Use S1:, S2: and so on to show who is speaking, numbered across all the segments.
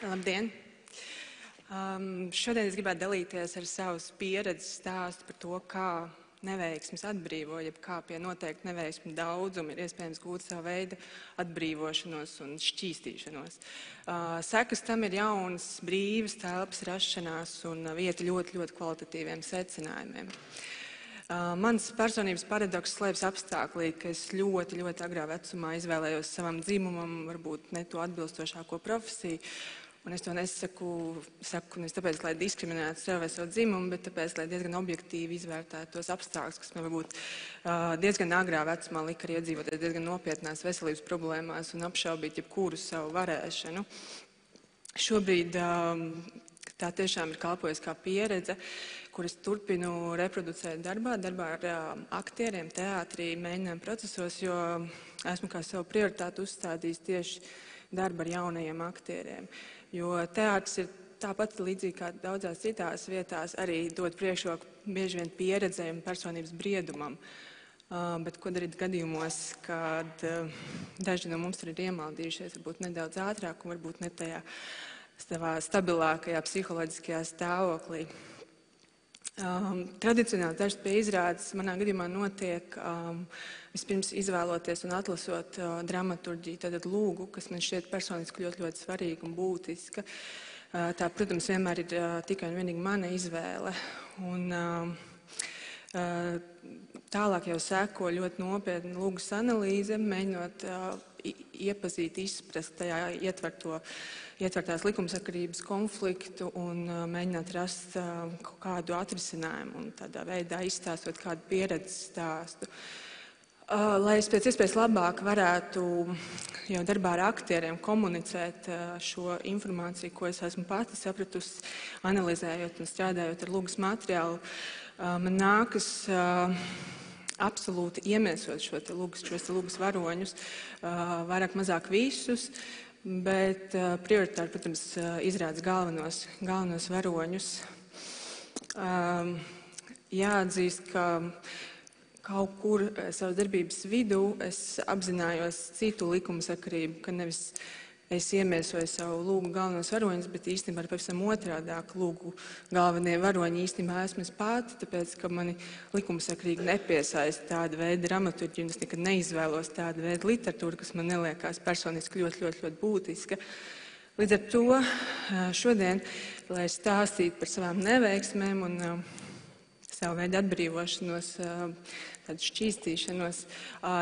S1: Labdien! Šodien es gribētu dalīties ar savas pieredzes stāstu par to, kā neveiksmes atbrīvo, jeb kā pie noteikti neveiksmu daudzuma ir iespējams gūt savu veidu atbrīvošanos un šķīstīšanos. Sekas tam ir jaunas, brīvas telpas rašanās un vieta ļoti, ļoti kvalitatīviem secinājumiem. Mans personības paradoks slēpjas apstāklī, ka es ļoti, ļoti agrā vecumā izvēlējos savam dzimumam varbūt ne to atbilstošāko profesiju. Un es to saku nevis tāpēc, lai diskriminētu sevi vai savu dzimumu, bet tāpēc, lai diezgan objektīvi izvērtētu tos apstākļus, kas man varbūt diezgan agrā vecumā lika arī iedzīvoties diezgan nopietnās veselības problēmās un apšaubīt jebkuru savu varēšanu. Šobrīd tā tiešām ir kalpojusi kā pieredze, kuras turpinu reproducēt darbā ar aktieriem, teātrī, mēģinājumu procesos, jo esmu kā savu prioritāti uzstādījis tieši darbu ar jaunajiem aktieriem. Jo teātris ir tāpat līdzīgi kā daudzās citās vietās arī dod priekšroku bieži vien pieredzei un personības briedumam. Bet ko darīt gadījumos, kad daži no mums tur ir iemaldījušies, varbūt nedaudz ātrāk un varbūt ne tajā savā stabilākajā psiholoģiskajā stāvoklī. Tradicionāli darbs pie izrādes manā gadījumā notiek vispirms izvēloties un atlasot dramaturģiju, tātad lūgu, kas man šķiet personiski ļoti, ļoti svarīga un būtiska. Tā, protams, vienmēr ir tikai un vienīgi mana izvēle. Un tālāk jau seko ļoti nopietna lūgas analīze, mēģinot iepazīt, izprast tajā ietvertās likumsakarības konfliktu un mēģināt rast kaut kādu atrisinājumu un tādā veidā izstāstot kādu pieredzes stāstu. Lai es pēc iespējas labāk varētu jau darbā ar aktieriem komunicēt šo informāciju, ko es esmu pati sapratusi, analizējot un strādājot ar lūgas materiālu, man nākas absolūti iemiesot šos lūgas varoņus, vairāk mazāk visus, bet prioritāri, protams, izrādes galvenos varoņus. Jāatzīst, ka kaut kur savas darbības vidū es apzinājos citu likumasakarību, ka nevis es iemiesoju savu lūgu galvenos varoņus, bet īstenībā ir pavisam otrādāk lūgu galvenie varoņi īstenībā esmu es pati, tāpēc, ka mani likumasakarīgi nepiesaista tāda veida dramaturģija, un es nekad neizvēlos tādu veidu literatūru, kas man neliekās personiski ļoti, ļoti, ļoti būtiska. Līdz ar to šodien, lai stāstītu par savām neveiksmēm un savu veidu atbrīvošanos, tādu šķīstīšanos,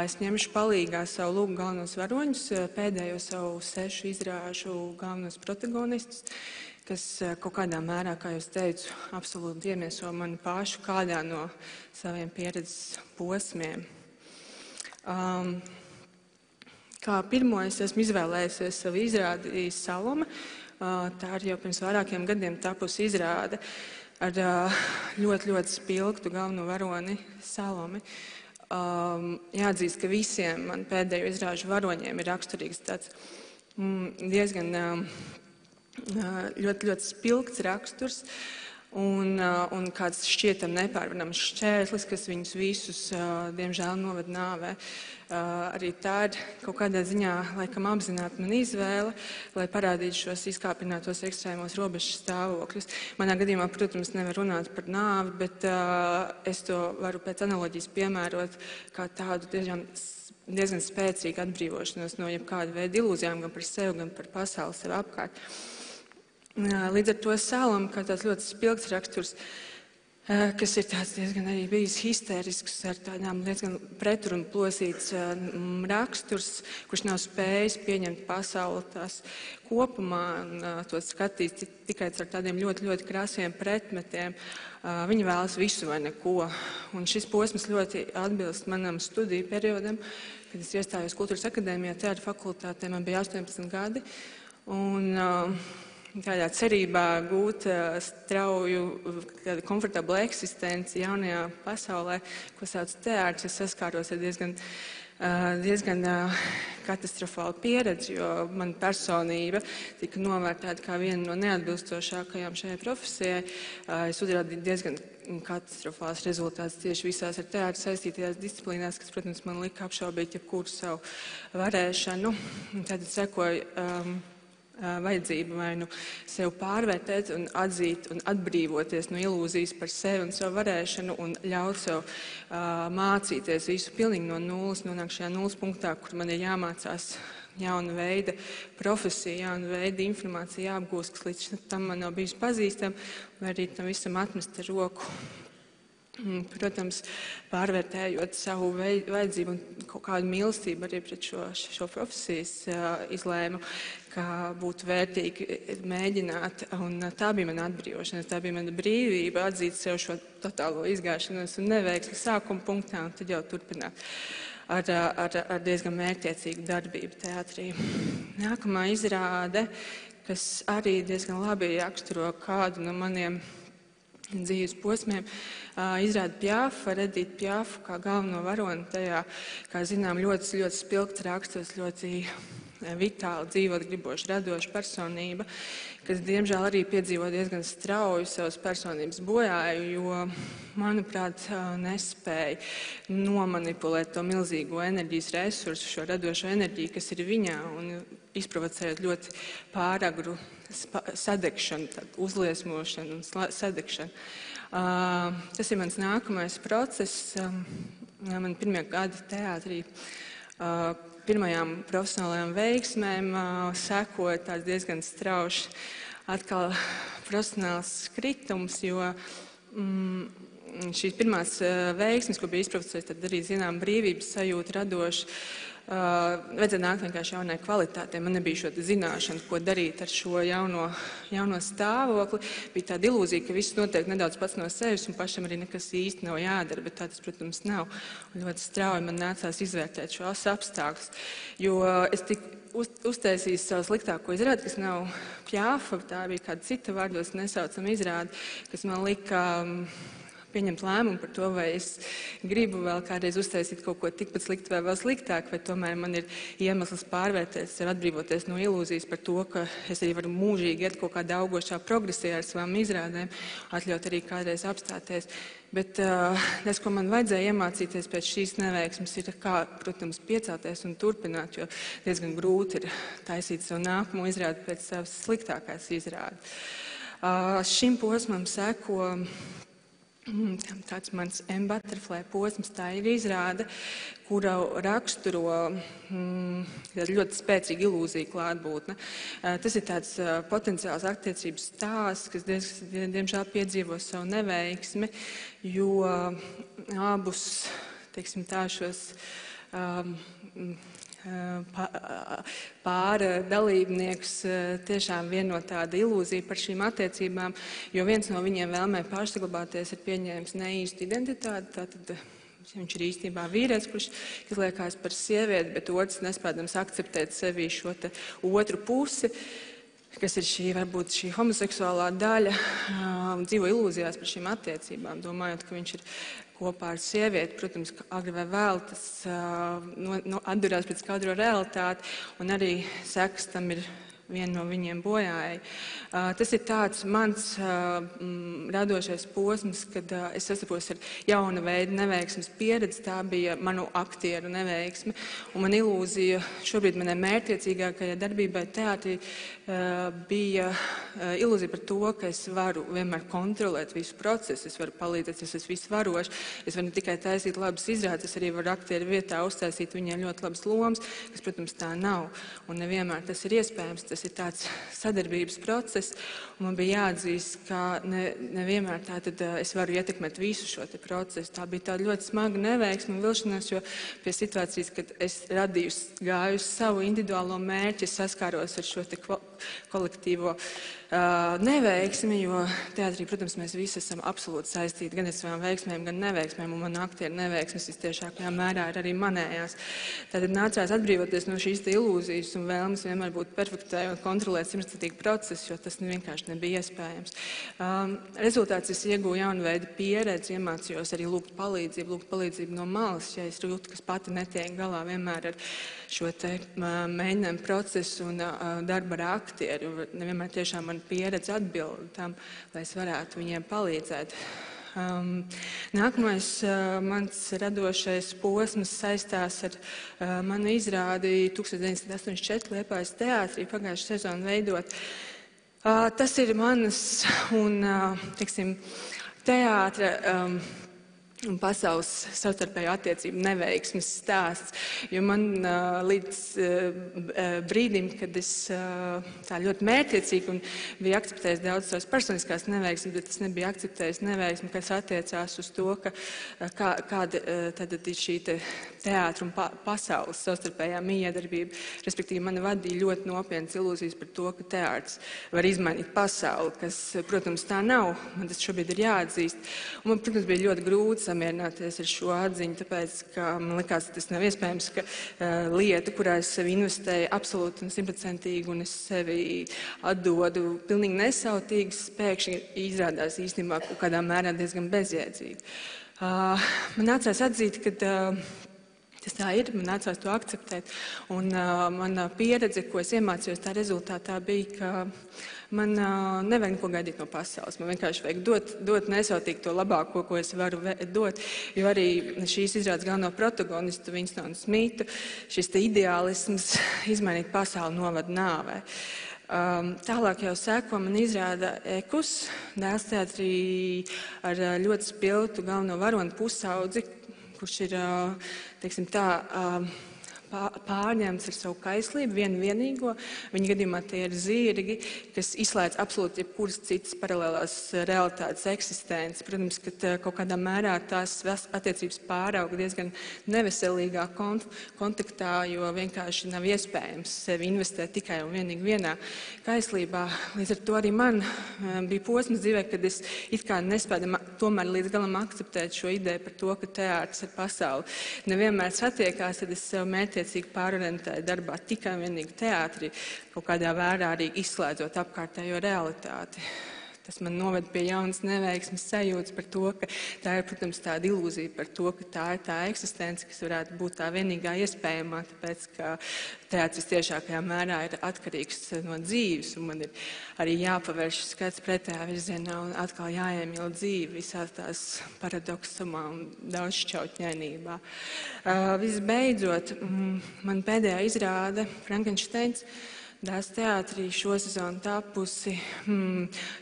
S1: es ņemšu palīgā savu lūgu galvenos varoņus, pēdējo savu 6 izrāžu galvenos protagonistus, kas kaut kādā mērā, kā jau teicu, absolūti iemieso mani pašu kādā no saviem pieredzes posmiem. Kā pirmo es esmu izvēlējusies savu izrādi Salome. Tā ir jau pirms vairākiem gadiem tapusi izrāde ar ļoti, ļoti spilgtu galveno varoni Salome. Jāatzīst, ka visiem man pēdējo izrāžu varoņiem ir raksturīgs tāds diezgan ļoti, ļoti spilgts raksturs un kāds šķietam nepārvarams šķērslis, kas viņus visus, diemžēl, noved nāvē. Arī tā ir kaut kādā ziņā laikam apzināta man izvēle, lai parādītu šos izkāpinātos ekstrēmos robežu stāvokļus. Manā gadījumā, protams, nevar runāt par nāvi, bet es to varu pēc analoģijas piemērot kā tādu diezgan spēcīgu atbrīvošanos no jebkāda veida ilūzijām, gan par sevi, gan par pasauli sev apkārt. Līdz ar to Salome, kā tāds ļoti spilgts raksturs, kas ir tāds diezgan arī bijis histērisks, ar tādām diezgan pretrunu plosīts raksturs, kurš nav spējis pieņemt pasauli tās kopumā un to skatīt tikai ar tādiem ļoti, ļoti krasiem pretmetiem. Viņi vēlas visu vai neko. Un šis posms ļoti atbilst manam studiju periodam, kad es iestājos Kultūras akadēmijā, teātra fakultātē, man bija 18 gadi. Un tādā cerībā gūt strauju, komfortablu eksistenci jaunajā pasaulē, ko sauc teātris, es saskāros ar diezgan katastrofālu pieredzi, jo mana personība tika novērtēta kā viena no neatbilstošākajām šajai profesijai. Es uzrādīju diezgan katastrofāls rezultāts tieši visās ar teātru saistītajās disciplīnās, kas, protams, man lika apšaubīt jebkuru savu varēšanu. Tad sekoja vajadzība vai nu sev pārvērtēt un atzīt un atbrīvoties no ilūzijas par sevi un savu varēšanu un ļaut sev mācīties visu pilnīgi no nulles, nonākt šajā nulles punktā, kur man ir jāmācās jauna veida profesija, jauna veida informācija jāapgūst, kas līdz tam man nav bijis pazīstama, vai arī tam visam atmest ar roku. Protams, pārvērtējot savu vajadzību un kaut kādu mīlestību arī pret šo profesijas izlēmu, kā būtu vērtīgi mēģināt, un tā bija mana atbrīvošanās, tā bija mana brīvība atzīt sev šo totālo izgāšanos un neveiksmi sākuma punktā, un tad jau turpināt ar diezgan mērķtiecīgu darbību teātrī. Nākamā izrāde, kas arī diezgan labi raksturo kādu no maniem dzīves posmiem, izrāda Pjafa, Edita Pjafa kā galveno varoni tajā, kā zinām, ļoti spilgts raksturs, ļoti vitāli dzīvot griboša, radoša personība, kas, diemžēl, arī piedzīvo diezgan strauju savas personības bojāju, jo, manuprāt, nespēja nomanipulēt to milzīgo enerģijas resursu, šo radošo enerģiju, kas ir viņā, un izprovocējot ļoti pāragru sadegšanu, uzliesmošanu un sadegšanu. Tas ir mans nākamais process. Man pirmie gadi teātrī pirmajām profesionālajām veiksmēm sekoja tāds diezgan straušs atkal profesionāls kritums, jo šīs pirmās veiksmes, ko bija izprovocējis, tad arī zinām brīvības sajūta radoša, vajadzēja nākt vienkārši jaunai kvalitātei. Man nebija šo zināšanu, ko darīt ar šo jauno stāvokli. Bija tāda ilūzija, ka viss notiek nedaudz pats no sevis un pašam arī nekas īsti nav jādara, bet tā tas, protams, nav. Un ļoti strauji man nācās izvērtēt šos apstākļus, jo es tik uztaisīju savu sliktāko izrādi, kas nav Pjafa, tā bija kāda cita vārdos nesaucama izrāde, kas man lika pieņemt lēmumu par to, vai es gribu vēl kādreiz uztaisīt kaut ko tikpat sliktu vai vēl sliktāk, vai tomēr man ir iemesls pārvērtēt sev, atbrīvoties no ilūzijas par to, ka es arī varu mūžīgi iet kaut kādā augošā progresijā ar savām izrādēm, atļaut arī kādreiz apstāties. Bet tas, ko man vajadzēja iemācīties pēc šīs neveiksmes, ir kā, protams, piecelties un turpināt, jo diezgan grūti ir taisīt savu nākamo izrādi pēc savas sliktākās izrādes. Šim posmam seko tāds mans M-Butterfly posms, tā ir izrāde, kura raksturo ļoti spēcīga ilūzija klātbūtne. Tas ir tāds potenciāls attiecības stāsts, kas diemžēl piedzīvo savu neveiksmi, jo abus, teiksim tā, šos pāra dalībniekus tiešām vieno tāda ilūzija par šīm attiecībām, jo viens no viņiem vēlmē pašsaglabāties ir pieņēmis neīstu identitāti, tātad viņš ir īstenībā vīrietis, kurš izliekās par sievieti, bet otrs nespēdams akceptēt sevī šo te otru pusi, kas ir varbūt šī homoseksuālā daļa, dzīvo ilūzijās par šīm attiecībām, domājot, ka viņš ir kopā ar sievieti. Protams, ka agri vai vēl tas atdurās pret skaidro realitāti, un arī sekas tam ir viena no viņiem bojāja. Tas ir tāds mans radošais posms, kad es sastapos ar jauna veida neveiksmes pieredzi. Tā bija manu aktieru neveiksme, un man ilūzija šobrīd manai mērķtiecīgākajai darbībai teātrī bija ilūzija par to, ka es varu vienmēr kontrolēt visu procesu, es varu palīdzēt, es esmu visvarošs, es varu ne tikai taisīt labas izrādes, es arī varu aktieru vietā uztaisīt viņiem ļoti labas lomas, kas, protams, tā nav, un nevienmēr tas ir iespējams. Tas ir tāds sadarbības process, un man bija jāatzīst, ka nevienmēr tātad es varu ietekmēt visu šo te procesu. Tā bija tāda ļoti smaga neveiksme un vilšanās, jo pie situācijas, kad es gāju uz savu individuālo mērķi, es saskāros ar šo te kolektīvo neveiksmi, jo teātrī, protams, mēs visi esam absolūti saistīti gan ar savām veiksmēm, gan neveiksmēm, un man aktieru neveiksmes visciešākajā mērā ir arī manējās. Tātad nācās atbrīvoties no šīs te ilūzijas un vēlmes vienmēr būt perfektai un kontrolēt simtprocentīgi procesu, jo tas vienkārši nebija iespējams. Rezultāts es iegūju jaunu veidu pieredzi, iemācījos arī lūgt palīdzību no malas, ja es jūtu, kas pati netiek galā vienmēr ar šo te mēģinājumu procesu un darbu ar aktieru. Nevienmēr tiešām man pieredze atbild tam, lai es varētu viņiem palīdzēt. Nākamais mans radošais posms saistās ar manu izrādi 1984 Liepājas teātrī pagājušā sezonu veidot. Tas ir manas un, teiksim, teātra un pasaules savstarpēju attiecību neveiksmes stāsts, jo man līdz brīdim, kad es tā ļoti mērķiecīgi un biju akceptējis daudz savas personiskās neveiksmes, bet es nebiju akceptējis neveiksmi, kas attiecās uz to, kāda tad ir šī teātra un pasaules savstarpējā miedarbība. Respektīvi, mani vadīja ļoti nopietnas ilūzijas par to, ka teātris var izmainīt pasauli, kas, protams, tā nav. Man tas šobrīd ir jāatzīst. Un man, protams, bija ļoti grūti samierināties ar šo atziņu, tāpēc, ka man likās, ka tas nav iespējams, ka lieta, kurā es sevi investēju absolūti un 100% un es sevi atdodu pilnīgi nesautīgi, pēkšņi izrādās īstenībā kaut kādā mērā diezgan bezjēdzīgi. Man nācās atzīt, ka tas tā ir, man nācās to akceptēt, un mana pieredze, ko es iemācījos tā rezultātā, bija, ka man nevajag neko gaidīt no pasaules. Man vienkārši vajag dot nesautīgi to labāko, ko es varu dot, jo arī šīs izrādes galveno protagonistu, Winstonu Smitu, šis ideālisms izmainīt pasauli novada nāvē. Tālāk jau seko man izrāda Ekus, dēls teātrī ar ļoti spilgtu galveno varoni pusaudzi, kurš ir, teiksim tā, pārņemts ar savu kaislību, vienīgo. Viņa gadījumā tie ir zirgi, kas izslēdz absolūti jebkuras citas paralēlās realitātes eksistenci. Protams, ka kaut kādā mērā tās attiecības pārauga diezgan neveselīgā kontaktā, jo vienkārši nav iespējams sevi investēt tikai un vienīgi vienā kaislībā. Līdz ar to arī man bija posms dzīvē, kad es it kā nespēju tomēr līdz galam akceptēt šo ideju par to, ka teātris ar pasauli nevienmēr satiekās, tad es sev mērķiecīgi pārorientēju darbā tikai un vienīgi teātrī, kaut kādā vērā arī izslēdzot apkārtējo realitāti. Tas man noved pie jaunas neveiksmes sajūtas par to, ka tā ir, protams, tāda ilūzija par to, ka tā ir tā eksistence, kas varētu būt tā vienīgā iespējamā, tāpēc, ka teātris tiešākajā mērā ir atkarīgs no dzīves, un man ir arī jāpavērš skats pretējā virzienā un atkal jāiemīl dzīve visās tās paradoksumā un daudzšķautņainībā. Visbeidzot, man pēdējā izrāde Frankensteins Dēls teātrī šo sezonu tapusi.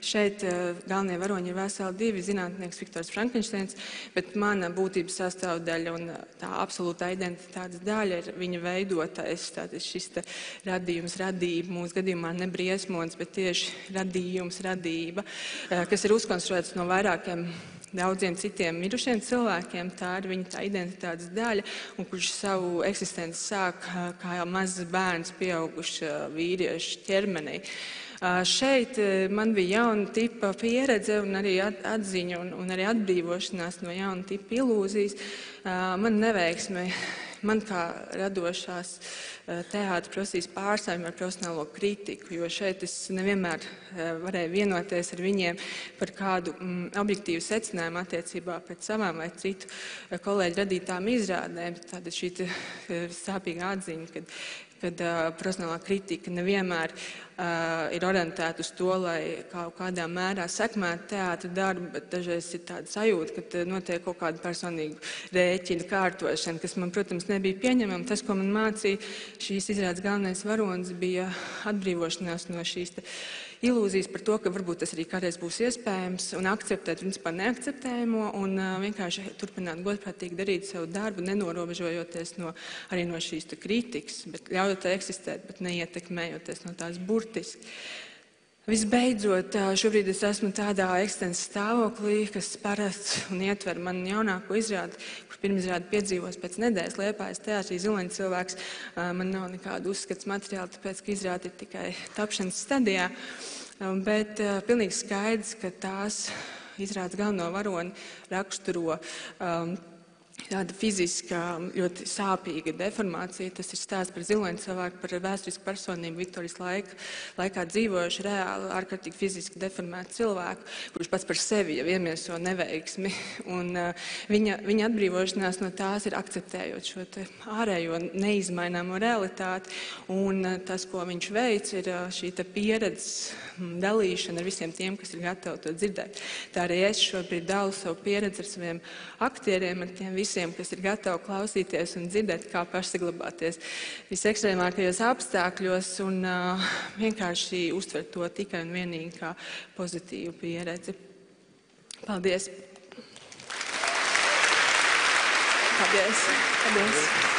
S1: Šeit galvenie varoņi ir veseli divi zinātnieks Viktors Frankensteins, bet mana būtības sastāvdaļa un tā absolūtā identitātes daļa ir viņa veidotais. Tātad šis radījums, radība, mūsu gadījumā ne briesmonis, bet tieši radījums, radība, kas ir uzkonstruēts no vairākiem daudziem citiem mirušiem cilvēkiem, tā ir viņa tā identitātes daļa, un kurš savu eksistenci sāk kā jau mazs bērns pieauguša vīrieša ķermenī. Šeit man bija jauna tipa pieredze un arī atziņa un arī atbrīvošanās no jauna tipa ilūzijas. Man neveiksme, man kā radošās teātra profesijas pārstāvjiem ar profesionālo kritiku, jo šeit es nevienmēr varēju vienoties ar viņiem par kādu objektīvu secinājumu attiecībā pret savām vai citu kolēģu radītām izrādēm. Tāda šī sāpīga atziņa, kad profesionālā kritika nevienmēr ir orientēta uz to, lai kaut kādā mērā sekmētu teātra darbu, bet dažreiz ir tāda sajūta, ka notiek kaut kāda personīga rēķina kārtošana, kas man, protams, nebija pieņemama. Tas, ko man mācīja šīs izrādes galvenais varonis, bija atbrīvošanās no šīs ilūzijas par to, ka varbūt tas arī kādreiz būs iespējams, un akceptēt principā neakceptējamo, un vienkārši turpināt godprātīgi darīt savu darbu, nenorobežojoties arī no šīs kritikas, bet ļaujot tai eksistēt, bet neietekmējoties no tās burtiski. Visbeidzot, šobrīd es esmu tādā eksistences stāvoklī, kas paredz un ietver man jaunāko izrādi, kur pirmizrādi piedzīvos pēc nedēļas Liepājas teātrī Ziloņa cilvēks. Man nav nekādu uzskats materiāli, tāpēc, ka izrādi ir tikai tapšanas stadijā, bet pilnīgi skaidrs, ka tās izrādes galveno varoni raksturo tāda fiziska, ļoti sāpīga deformācija. Tas ir stāsts par ziloņu cilvēku, par vēsturisku personību Viktorijas laikā dzīvojuši reāli ārkārtīgi fiziski deformētu cilvēku, kurš pats par sevi jau iemieso neveiksmi. Un viņa atbrīvošanās no tās ir akceptējot šo te ārējo neizmaināmo realitāti. Un tas, ko viņš veic, ir šī te pieredzes dalīšana ar visiem tiem, kas ir gatavi to dzirdēt. Tā arī es šobrīd dalu savu pieredzi ar saviem aktieriem, ar tiem visiem, kas ir gatavi klausīties un dzirdēt, kā pašsaglabāties visekstrēmākajos apstākļos un vienkārši uztvert to tikai un vienīgi kā pozitīvu pieredzi. Paldies! Paldies! Paldies!